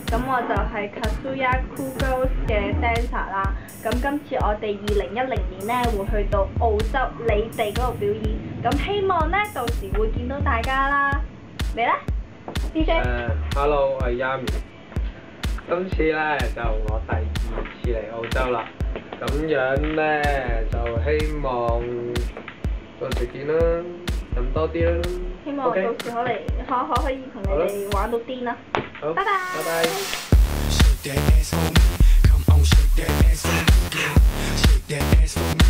咁我就係 Katsuya Cool Girls 嘅 dancer 啦。咁今次我哋2010年咧會去到澳洲你哋嗰度表演，咁希望咧到時會見到大家啦。你咧 ？DJ？Hello， 我係 Yami。今次咧就我第2次嚟澳洲啦，咁樣咧就希望到時見啦，飲多啲啦。希望到時可以同你哋玩到癲啦。好，拜拜。拜拜。Shake that ass for me, come on, shake that ass for me, girl. Shake that ass for me.